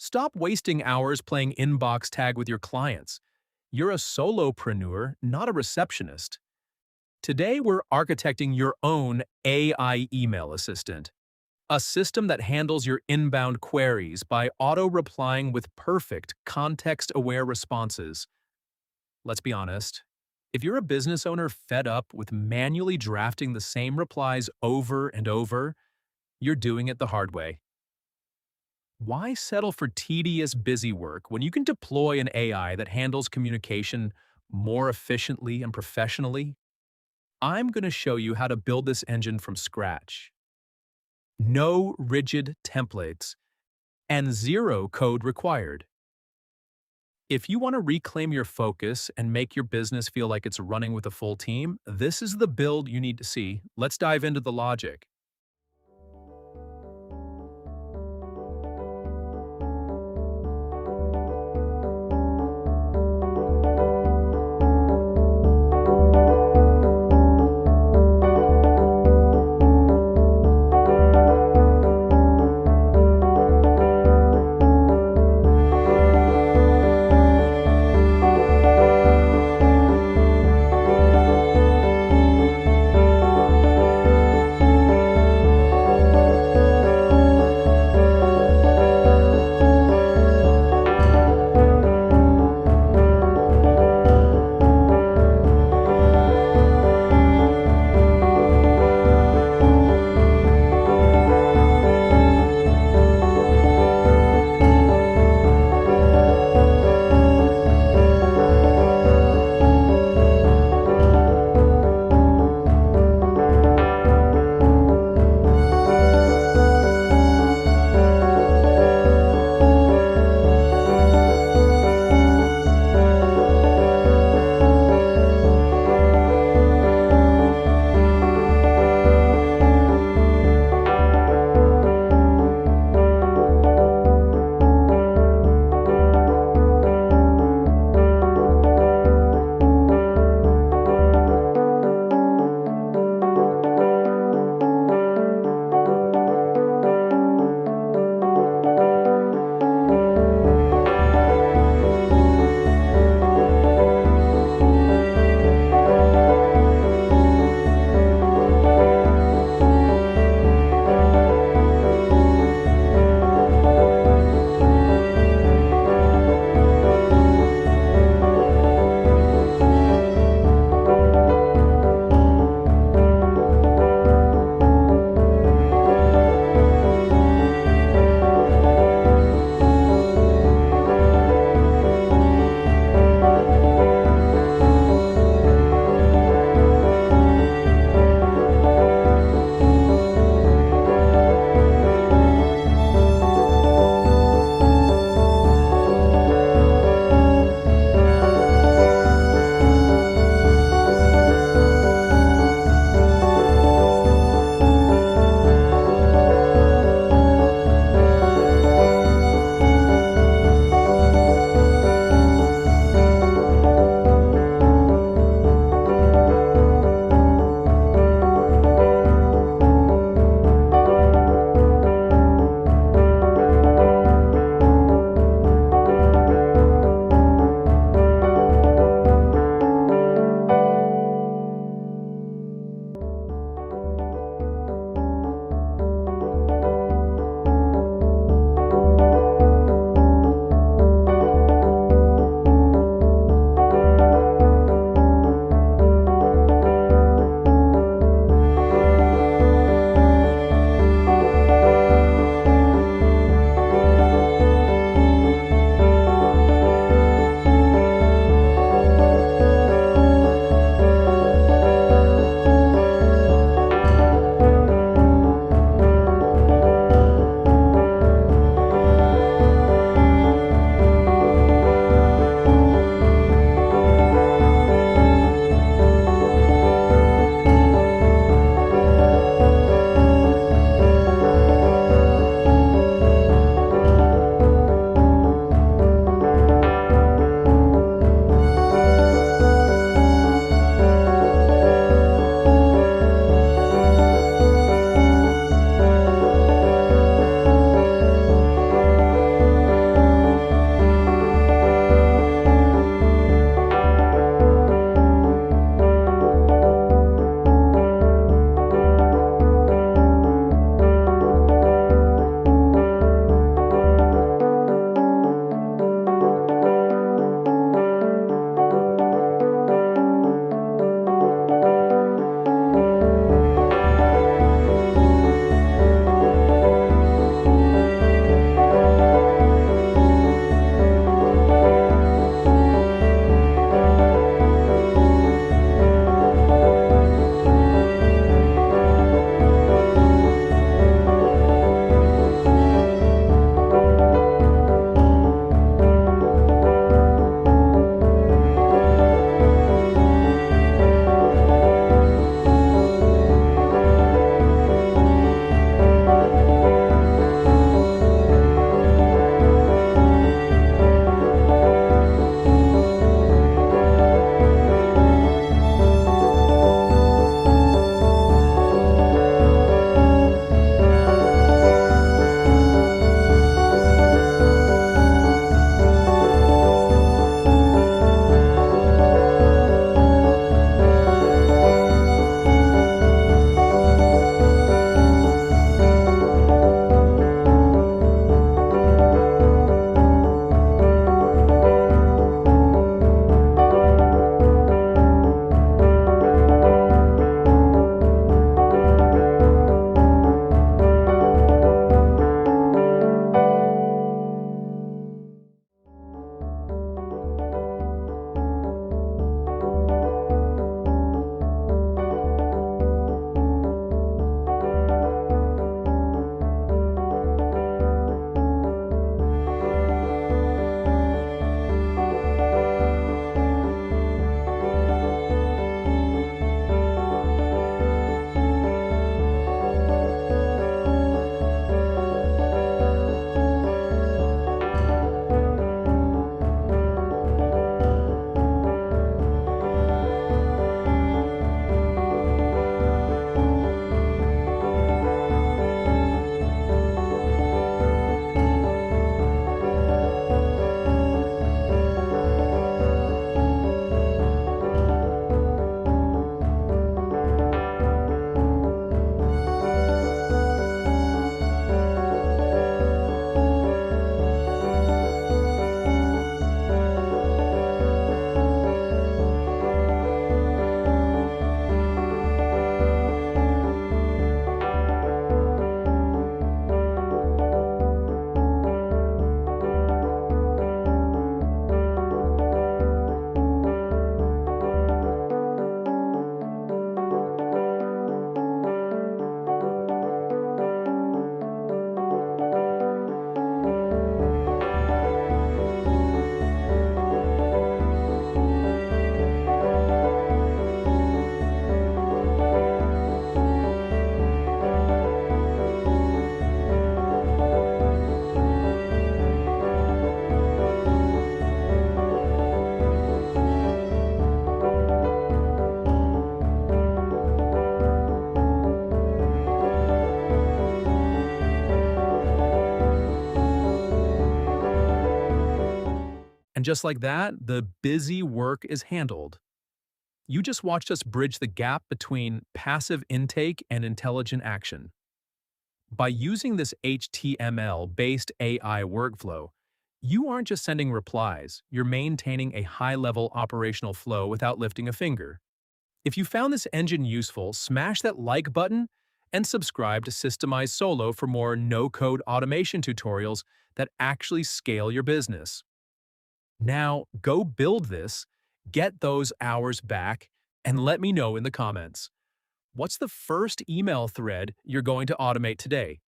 Stop wasting hours playing inbox tag with your clients. You're a solopreneur, not a receptionist. Today, we're architecting your own AI email assistant, a system that handles your inbound queries by auto-replying with perfect, context-aware responses. Let's be honest. If you're a business owner fed up with manually drafting the same replies over and over, you're doing it the hard way. Why settle for tedious, busy work when you can deploy an AI that handles communication more efficiently and professionally? I'm going to show you how to build this engine from scratch. No rigid templates and zero code required. If you want to reclaim your focus and make your business feel like it's running with a full team, this is the build you need to see. Let's dive into the logic. just like that, the busy work is handled. You just watched us bridge the gap between passive intake and intelligent action. By using this HTML-based AI workflow, you aren't just sending replies, you're maintaining a high-level operational flow without lifting a finger. If you found this engine useful, smash that like button and subscribe to Systemize Solo for more no-code automation tutorials that actually scale your business. Now, go build this, get those hours back, and let me know in the comments. What's the first email thread you're going to automate today?